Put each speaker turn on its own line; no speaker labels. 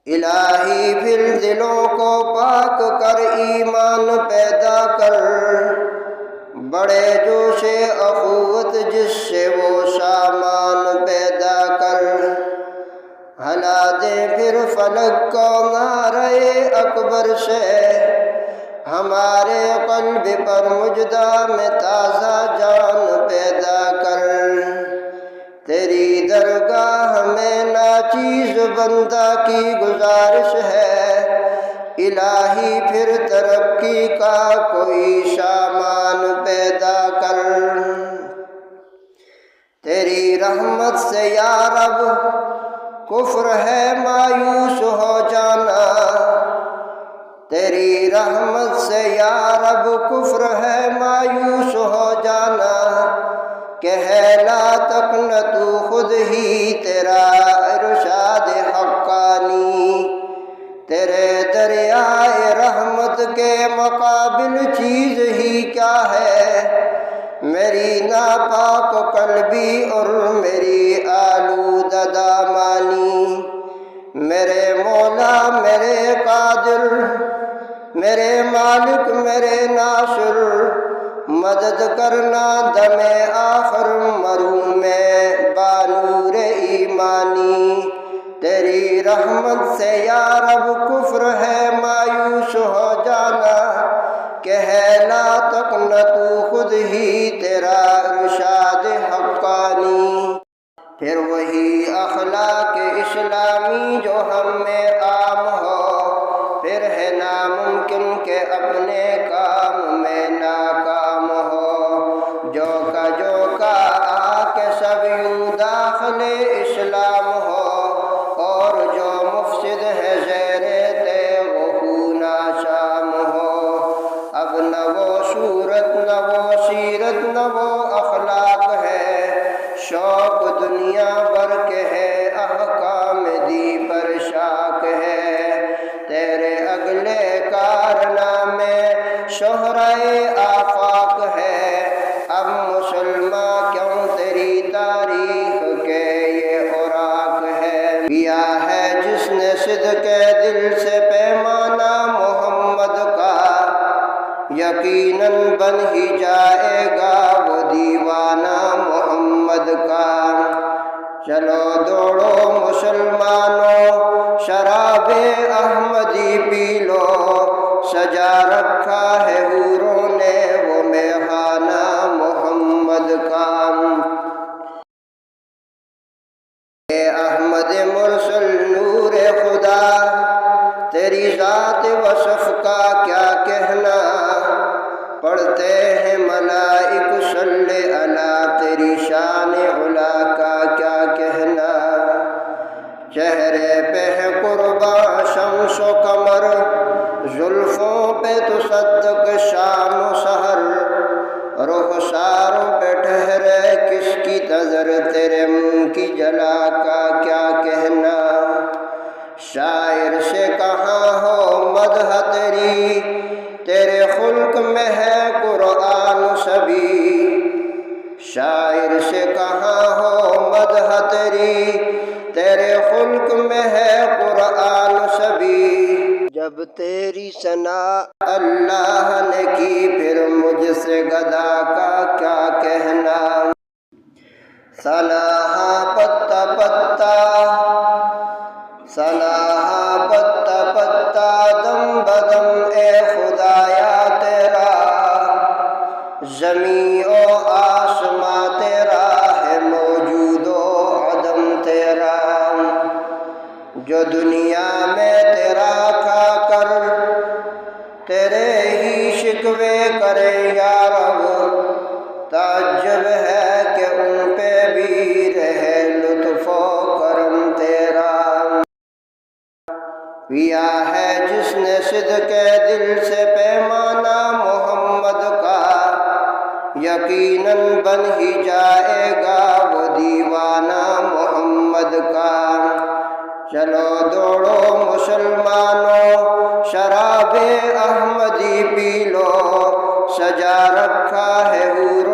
الہی پھر دلوں کو پاک کر ایمان پیدا کر، بڑے جوش اخوت جس سے وہ سامان پیدا کر، ہلا دے پھر فلک کو نعرے اکبر سے، ہمارے قلب پر مجدہ میں تازہ جان پیدا کر، تیری درگاہ میں ناچیز بندہ کی گزارش ہے، الہی پھر ترقی کا کوئی سامان پیدا کر، تیری رحمت سے یا رب کفر ہے مایوس ہو جانا، تیری رحمت سے یا رب کفر ہے مایوس ہو جانا، کہ ہے لا تقنع تو خود ہی تیرا ارشاد حقانی، تیرے دریائے رحمت کے مقابل چیز ہی کیا ہے، میری ناپاک قلبی اور میری آلودہ دامانی، میرے مولا میرے قادر میرے مالک میرے ناصر، مدد کرنا دم آخر مروں میں بانور ایمانی، تیری رحمت سے یا رب کفر ہے مایوس ہو جانا، کہ ہے لا تقنع تو خود ہی تیرا ارشاد حقانی، پھر وہی اخلاق اسلامی جو ہم میں عام ہو، پھر ہے ناممکن کہ اپنے کام میں ناکام ہو، جو کا آ کے سب یوں داخل اسلام ہو، اور جو مفسد ہے زیر تیغ و ناشام ہو، اب نہ وہ صورت نہ وہ سیرت نہ وہ اخلاق ہے، شوق دنیا بھر کے ہے احکام دی پر شاک ہے، تیرے اگلے کارنامے شہرائے آفاق ہے، اب مسلمان کیوں تیری تاریخ کے یہ اوراق ہے، کیا ہے جس نے صدق دل سے پیمانہ محمد کا، یقیناً بن ہی جائے گا وہ دیوانہ محمد کا، چلو دوڑو مسلمانوں شراب احمدی پی لو، سجا رکھا ہے حوروں نے وہ میخانہ محمد کا، اے احمد مرسل نور خدا تیری ذات وصف کا کیا کہنا، پڑھتے ہیں ملائک صلی علی تیری شان علا کا کیا کہنا، چہرے پہ ہے قرباں شمس و قمر، زلفوں پہ تصدق شام و سحر، رخساروں پہ ٹھہرے کس کی نظر تیرے منہ کی جلا کا کیا کہنا، شاعر سے کہاں ہو مدح تیری تیرے خلق میں ہے قرآن سبی، شاعر سے کہاں ہو مدح تیری تیرے خلق میں ہے قرآن سبی، جب تیری ثنا اللہ نے کی پھر مجھ سے گدا کا کیا کہنا، ثنا پتا پتا ثنا پتا پتا دم بدم اے خدایا تیرا، زمین و آسماں تیرا ہے موجود و عدم تیرا، جو دنیا میں تیرا کھا کر تیرے ہی شکوے کرے یا رب، تعجب ہے کہ ان پہ بھی رہے لطف و کرم تیرا، کیا ہے جس نے صدق دل سے پیمانہ محمد کا، یقیناً بن ہی جائے گا وہ دیوانہ محمد کا، چلو دوڑو مسلمانوں شراب احمدی پی لو، سجا رکھا ہے حور